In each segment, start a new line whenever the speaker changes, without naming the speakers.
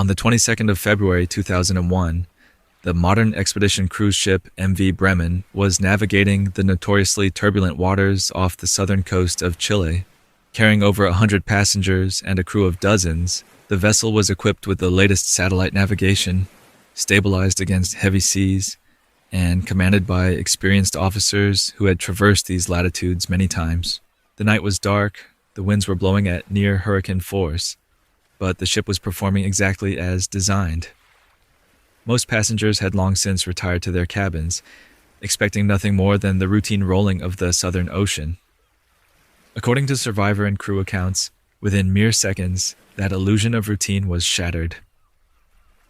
On the 22nd of February 2001, the modern expedition cruise ship MV Bremen was navigating the notoriously turbulent waters off the southern coast of Chile. Carrying over 100 passengers and a crew of dozens, the vessel was equipped with the latest satellite navigation, stabilized against heavy seas, and commanded by experienced officers who had traversed these latitudes many times. The night was dark, the winds were blowing at near hurricane force, but the ship was performing exactly as designed. Most passengers had long since retired to their cabins, expecting nothing more than the routine rolling of the Southern Ocean. According to survivor and crew accounts, within mere seconds, that illusion of routine was shattered.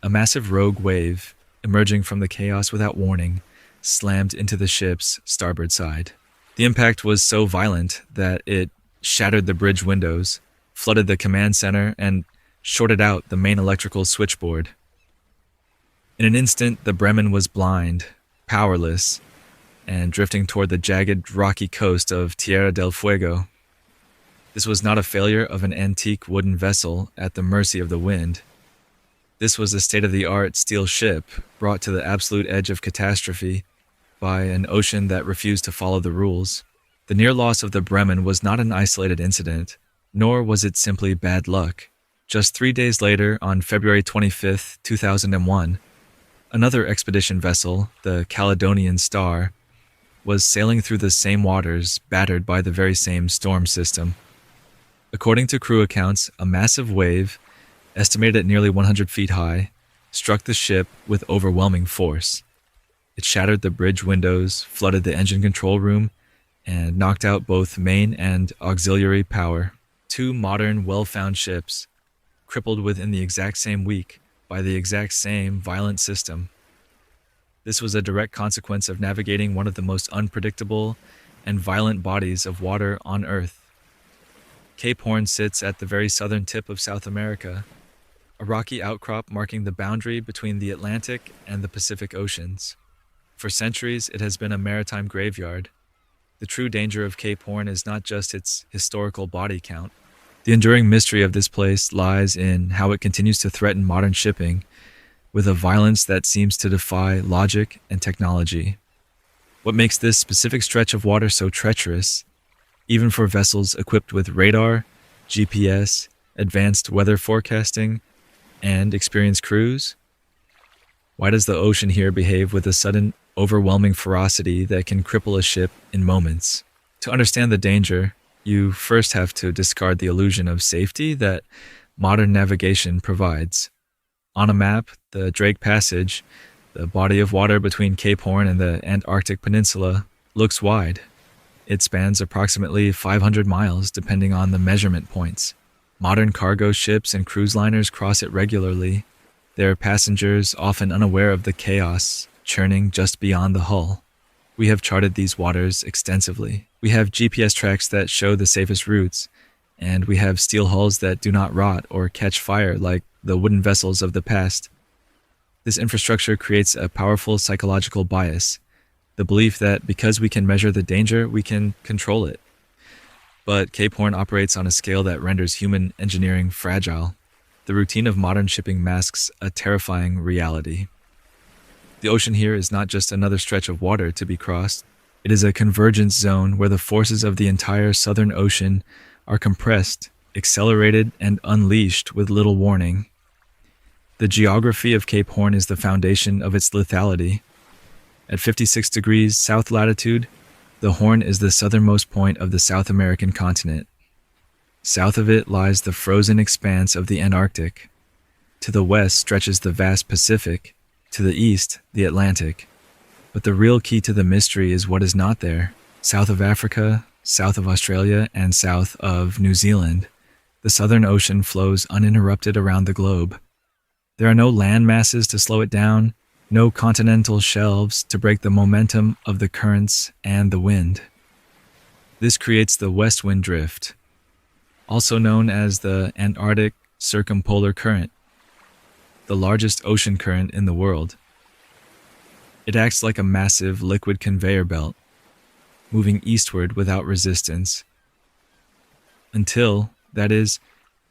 A massive rogue wave, emerging from the chaos without warning, slammed into the ship's starboard side. The impact was so violent that it shattered the bridge windows, flooded the command center, and shorted out the main electrical switchboard. In an instant, the Bremen was blind, powerless, and drifting toward the jagged, rocky coast of Tierra del Fuego. This was not a failure of an antique wooden vessel at the mercy of the wind. This was a state-of-the-art steel ship brought to the absolute edge of catastrophe by an ocean that refused to follow the rules. The near loss of the Bremen was not an isolated incident, nor was it simply bad luck. Just 3 days later, on February 25, 2001, another expedition vessel, the Caledonian Star, was sailing through the same waters, battered by the very same storm system. According to crew accounts, a massive wave, estimated at nearly 100 feet high, struck the ship with overwhelming force. It shattered the bridge windows, flooded the engine control room, and knocked out both main and auxiliary power. Two modern, well-found ships, crippled within the exact same week by the exact same violent system. This was a direct consequence of navigating one of the most unpredictable and violent bodies of water on Earth. Cape Horn sits at the very southern tip of South America, a rocky outcrop marking the boundary between the Atlantic and the Pacific Oceans. For centuries, it has been a maritime graveyard. The true danger of Cape Horn is not just its historical body count. The enduring mystery of this place lies in how it continues to threaten modern shipping with a violence that seems to defy logic and technology. What makes this specific stretch of water so treacherous, even for vessels equipped with radar, GPS, advanced weather forecasting, and experienced crews? Why does the ocean here behave with a sudden, overwhelming ferocity that can cripple a ship in moments? To understand the danger, you first have to discard the illusion of safety that modern navigation provides. On a map, the Drake Passage, the body of water between Cape Horn and the Antarctic Peninsula, looks wide. It spans approximately 500 miles depending on the measurement points. Modern cargo ships and cruise liners cross it regularly, their passengers often unaware of the chaos churning just beyond the hull. We have charted these waters extensively. We have GPS tracks that show the safest routes, and we have steel hulls that do not rot or catch fire like the wooden vessels of the past. This infrastructure creates a powerful psychological bias, the belief that because we can measure the danger, we can control it. But Cape Horn operates on a scale that renders human engineering fragile. The routine of modern shipping masks a terrifying reality. The ocean here is not just another stretch of water to be crossed. It is a convergence zone where the forces of the entire Southern Ocean are compressed, accelerated, and unleashed with little warning. The geography of Cape Horn is the foundation of its lethality. At 56 degrees south latitude, the Horn is the southernmost point of the South American continent. South of it lies the frozen expanse of the Antarctic. To the west stretches the vast Pacific, to the east, the Atlantic. But the real key to the mystery is what is not there. South of Africa, south of Australia, and south of New Zealand, the Southern Ocean flows uninterrupted around the globe. There are no land masses to slow it down, no continental shelves to break the momentum of the currents and the wind. This creates the west wind drift, also known as the Antarctic Circumpolar Current, the largest ocean current in the world. It acts like a massive liquid conveyor belt, moving eastward without resistance, until, that is,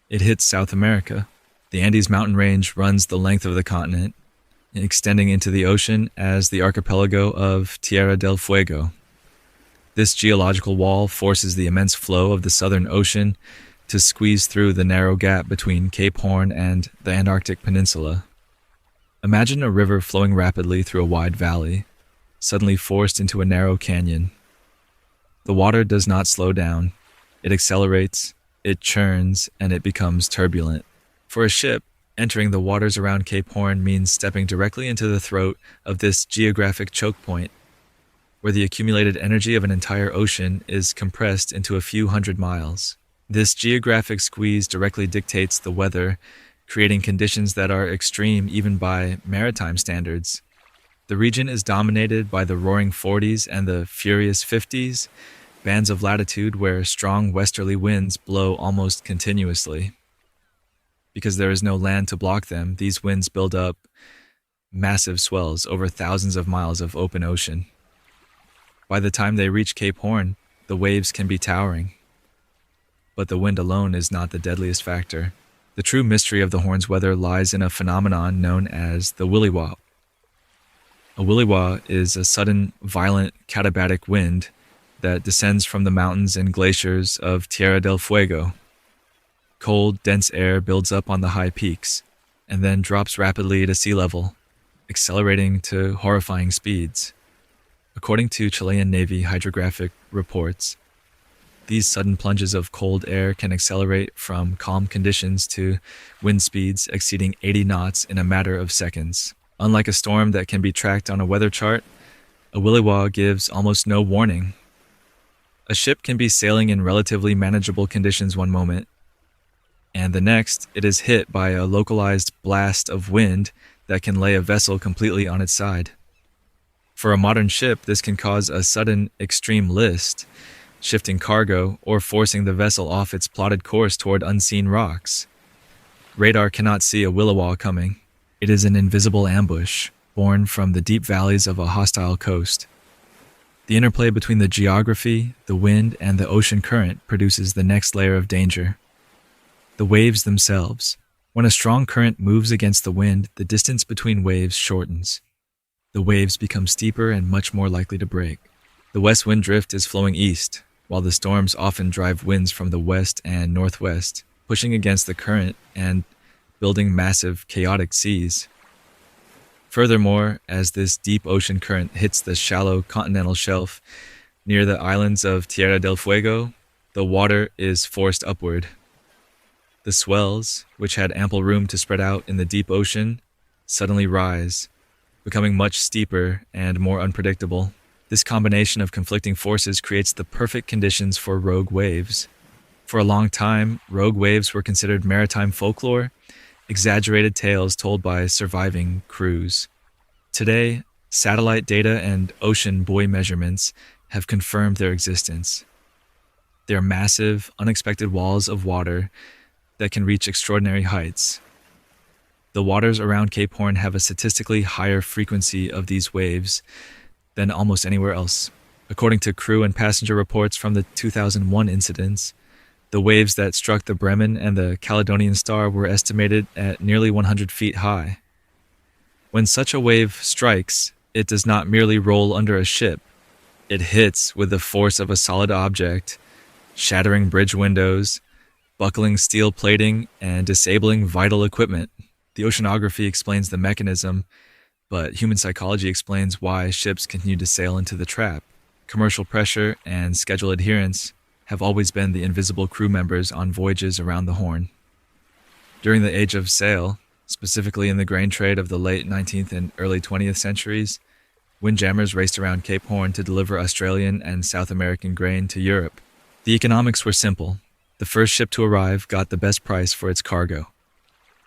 it hits South America. The Andes mountain range runs the length of the continent, extending into the ocean as the archipelago of Tierra del Fuego. This geological wall forces the immense flow of the Southern Ocean to squeeze through the narrow gap between Cape Horn and the Antarctic Peninsula. Imagine a river flowing rapidly through a wide valley, suddenly forced into a narrow canyon. The water does not slow down. It accelerates, it churns, and it becomes turbulent. For a ship, entering the waters around Cape Horn means stepping directly into the throat of this geographic choke point, where the accumulated energy of an entire ocean is compressed into a few hundred miles. This geographic squeeze directly dictates the weather, creating conditions that are extreme even by maritime standards. The region is dominated by the roaring 40s and the furious 50s, bands of latitude where strong westerly winds blow almost continuously. Because there is no land to block them, these winds build up massive swells over thousands of miles of open ocean. By the time they reach Cape Horn, the waves can be towering. But the wind alone is not the deadliest factor. The true mystery of the Horn's weather lies in a phenomenon known as the williwaw. A williwaw is a sudden, violent, katabatic wind that descends from the mountains and glaciers of Tierra del Fuego. Cold, dense air builds up on the high peaks, and then drops rapidly to sea level, accelerating to horrifying speeds. According to Chilean Navy hydrographic reports, these sudden plunges of cold air can accelerate from calm conditions to wind speeds exceeding 80 knots in a matter of seconds. Unlike a storm that can be tracked on a weather chart, a williwaw gives almost no warning. A ship can be sailing in relatively manageable conditions one moment, and the next, it is hit by a localized blast of wind that can lay a vessel completely on its side. For a modern ship, this can cause a sudden extreme list, shifting cargo or forcing the vessel off its plotted course toward unseen rocks. Radar cannot see a williwaw coming. It is an invisible ambush, born from the deep valleys of a hostile coast. The interplay between the geography, the wind, and the ocean current produces the next layer of danger. The waves themselves. When a strong current moves against the wind, the distance between waves shortens. The waves become steeper and much more likely to break. The west wind drift is flowing east, while the storms often drive winds from the west and northwest, pushing against the current and building massive, chaotic seas. Furthermore, as this deep ocean current hits the shallow continental shelf near the islands of Tierra del Fuego, the water is forced upward. The swells, which had ample room to spread out in the deep ocean, suddenly rise, becoming much steeper and more unpredictable. This combination of conflicting forces creates the perfect conditions for rogue waves. For a long time, rogue waves were considered maritime folklore, exaggerated tales told by surviving crews. Today, satellite data and ocean buoy measurements have confirmed their existence. They are massive, unexpected walls of water that can reach extraordinary heights. The waters around Cape Horn have a statistically higher frequency of these waves than almost anywhere else. According to crew and passenger reports from the 2001 incidents, the waves that struck the Bremen and the Caledonian Star were estimated at nearly 100 feet high. When such a wave strikes, it does not merely roll under a ship. It hits with the force of a solid object, shattering bridge windows, buckling steel plating, and disabling vital equipment. The oceanography explains the mechanism, but human psychology explains why ships continue to sail into the trap. Commercial pressure and schedule adherence have always been the invisible crew members on voyages around the Horn. During the age of sail, specifically in the grain trade of the late 19th and early 20th centuries, windjammers raced around Cape Horn to deliver Australian and South American grain to Europe. The economics were simple. The first ship to arrive got the best price for its cargo.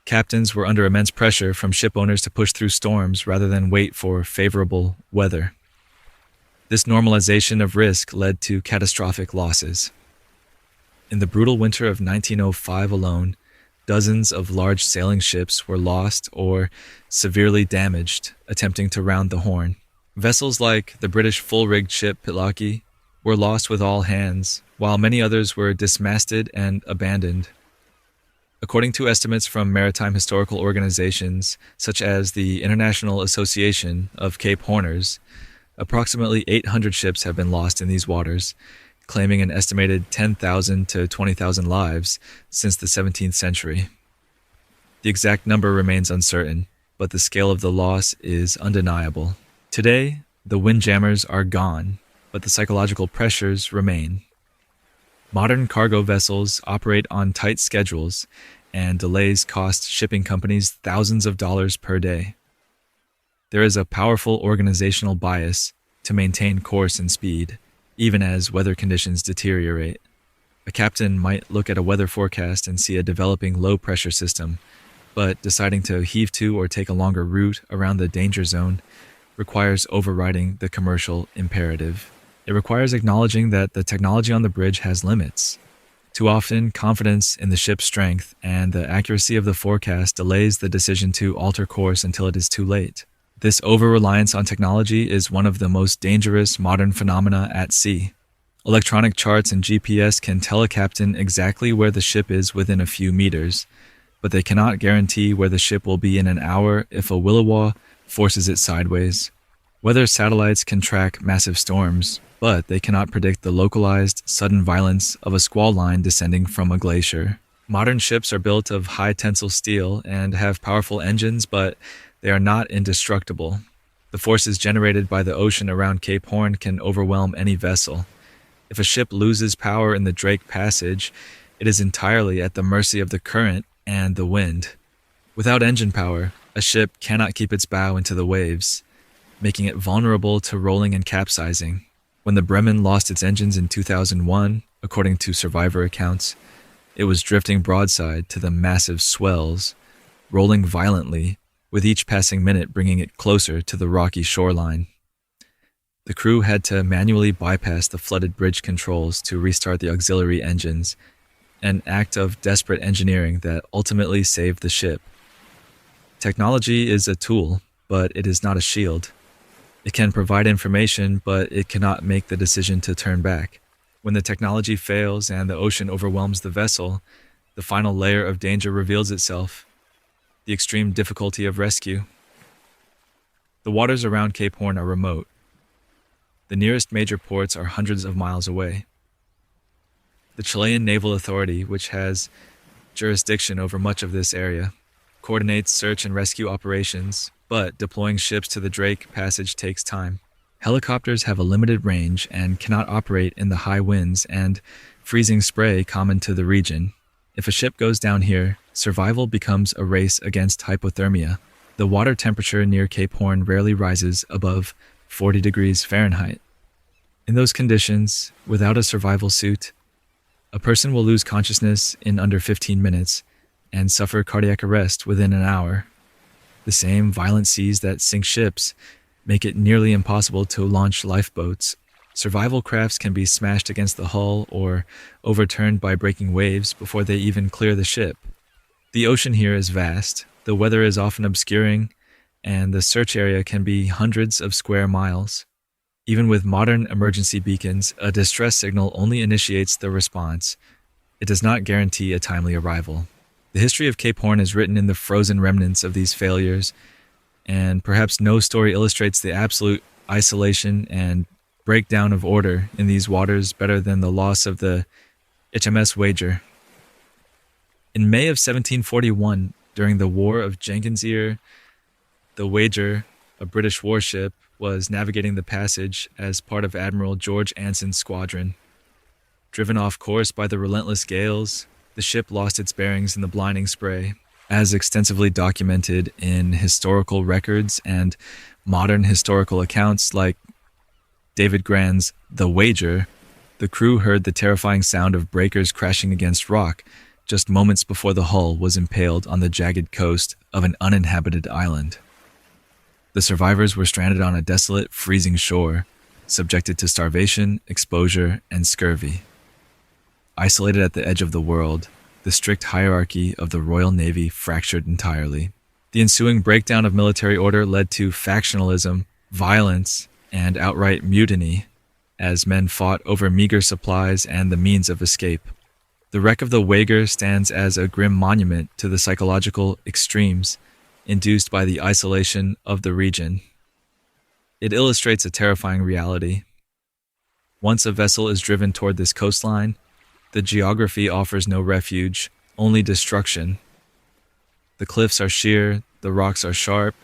Captains were under immense pressure from ship owners to push through storms rather than wait for favorable weather. This normalization of risk led to catastrophic losses. In the brutal winter of 1905 alone, dozens of large sailing ships were lost or severely damaged attempting to round the Horn. Vessels like the British full-rigged ship Pitlochry were lost with all hands, while many others were dismasted and abandoned. According to estimates from maritime historical organizations such as the International Association of Cape Horners, approximately 800 ships have been lost in these waters, claiming an estimated 10,000 to 20,000 lives since the 17th century. The exact number remains uncertain, but the scale of the loss is undeniable. Today, the windjammers are gone, but the psychological pressures remain. Modern cargo vessels operate on tight schedules, and delays cost shipping companies thousands of dollars per day. There is a powerful organizational bias to maintain course and speed, even as weather conditions deteriorate. A captain might look at a weather forecast and see a developing low-pressure system, but deciding to heave to or take a longer route around the danger zone requires overriding the commercial imperative. It requires acknowledging that the technology on the bridge has limits. Too often, confidence in the ship's strength and the accuracy of the forecast delays the decision to alter course until it is too late. This over-reliance on technology is one of the most dangerous modern phenomena at sea. Electronic charts and GPS can tell a captain exactly where the ship is within a few meters, but they cannot guarantee where the ship will be in an hour if a williwaw forces it sideways. Weather satellites can track massive storms, but they cannot predict the localized, sudden violence of a squall line descending from a glacier. Modern ships are built of high tensile steel and have powerful engines, but they are not indestructible. The forces generated by the ocean around Cape Horn can overwhelm any vessel. If a ship loses power in the Drake Passage, it is entirely at the mercy of the current and the wind. Without engine power, a ship cannot keep its bow into the waves, making it vulnerable to rolling and capsizing. When the Bremen lost its engines in 2001, according to survivor accounts, it was drifting broadside to the massive swells, rolling violently, with each passing minute bringing it closer to the rocky shoreline. The crew had to manually bypass the flooded bridge controls to restart the auxiliary engines, an act of desperate engineering that ultimately saved the ship. Technology is a tool, but it is not a shield. It can provide information, but it cannot make the decision to turn back. When the technology fails and the ocean overwhelms the vessel, the final layer of danger reveals itself: the extreme difficulty of rescue. The waters around Cape Horn are remote. The nearest major ports are hundreds of miles away. The Chilean Naval Authority, which has jurisdiction over much of this area, coordinates search and rescue operations, but deploying ships to the Drake Passage takes time. Helicopters have a limited range and cannot operate in the high winds and freezing spray common to the region. If a ship goes down here, survival becomes a race against hypothermia. The water temperature near Cape Horn rarely rises above 40 degrees Fahrenheit. In those conditions, without a survival suit, a person will lose consciousness in under 15 minutes and suffer cardiac arrest within an hour. The same violent seas that sink ships make it nearly impossible to launch lifeboats. Survival crafts can be smashed against the hull or overturned by breaking waves before they even clear the ship. The ocean here is vast, the weather is often obscuring, and the search area can be hundreds of square miles. Even with modern emergency beacons, a distress signal only initiates the response. It does not guarantee a timely arrival. The history of Cape Horn is written in the frozen remnants of these failures, and perhaps no story illustrates the absolute isolation and breakdown of order in these waters better than the loss of the HMS Wager. In May of 1741, during the War of Jenkin's-Ear, the Wager, a British warship, was navigating the passage as part of Admiral George Anson's squadron. Driven off course by the relentless gales, the ship lost its bearings in the blinding spray. As extensively documented in historical records and modern historical accounts like David Grann's The Wager, the crew heard the terrifying sound of breakers crashing against rock just moments before the hull was impaled on the jagged coast of an uninhabited island. The survivors were stranded on a desolate, freezing shore, subjected to starvation, exposure, and scurvy. Isolated at the edge of the world, the strict hierarchy of the Royal Navy fractured entirely. The ensuing breakdown of military order led to factionalism, violence, and outright mutiny, as men fought over meager supplies and the means of escape. The wreck of the Wager stands as a grim monument to the psychological extremes induced by the isolation of the region. It illustrates a terrifying reality. Once a vessel is driven toward this coastline, the geography offers no refuge, only destruction. The cliffs are sheer, the rocks are sharp,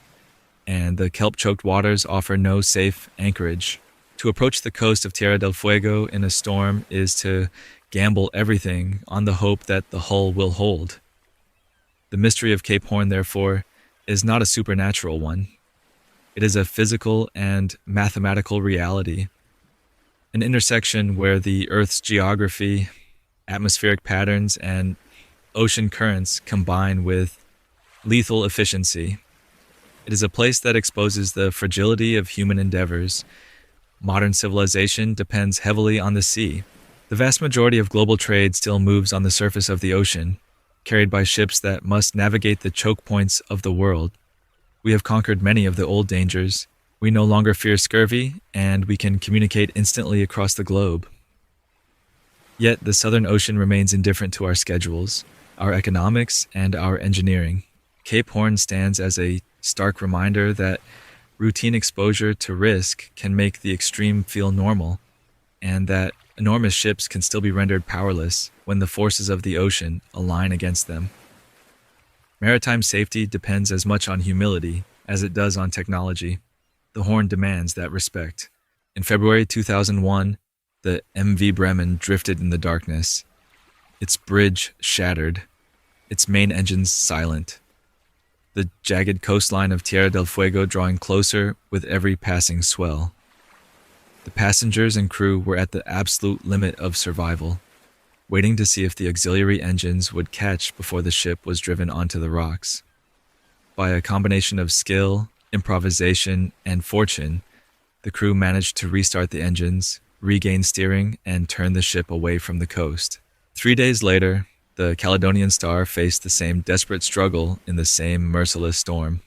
and the kelp-choked waters offer no safe anchorage. To approach the coast of Tierra del Fuego in a storm is to gamble everything on the hope that the hull will hold. The mystery of Cape Horn, therefore, is not a supernatural one. It is a physical and mathematical reality, an intersection where the Earth's geography, atmospheric patterns, and ocean currents combine with lethal efficiency. It is a place that exposes the fragility of human endeavors. Modern civilization depends heavily on the sea. The vast majority of global trade still moves on the surface of the ocean, carried by ships that must navigate the choke points of the world. We have conquered many of the old dangers. We no longer fear scurvy, and we can communicate instantly across the globe. Yet the Southern Ocean remains indifferent to our schedules, our economics, and our engineering. Cape Horn stands as a stark reminder that routine exposure to risk can make the extreme feel normal, and that enormous ships can still be rendered powerless when the forces of the ocean align against them. Maritime safety depends as much on humility as it does on technology. The Horn demands that respect. In February 2001, the MV Bremen drifted in the darkness, its bridge shattered, its main engines silent, the jagged coastline of Tierra del Fuego drawing closer with every passing swell. The passengers and crew were at the absolute limit of survival, waiting to see if the auxiliary engines would catch before the ship was driven onto the rocks. By a combination of skill, improvisation, and fortune, the crew managed to restart the engines, regain steering, and turn the ship away from the coast. 3 days later, the Caledonian Star faced the same desperate struggle in the same merciless storm.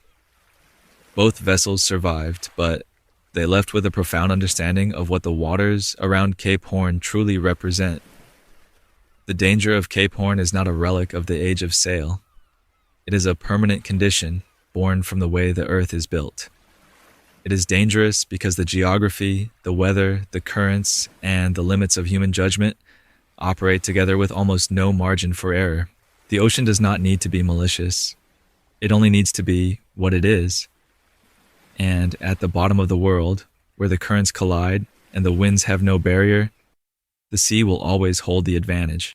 Both vessels survived, but they left with a profound understanding of what the waters around Cape Horn truly represent. The danger of Cape Horn is not a relic of the age of sail. It is a permanent condition born from the way the earth is built. It is dangerous because the geography, the weather, the currents, and the limits of human judgment operate together with almost no margin for error. The ocean does not need to be malicious. It only needs to be what it is. And at the bottom of the world, where the currents collide and the winds have no barrier, the sea will always hold the advantage.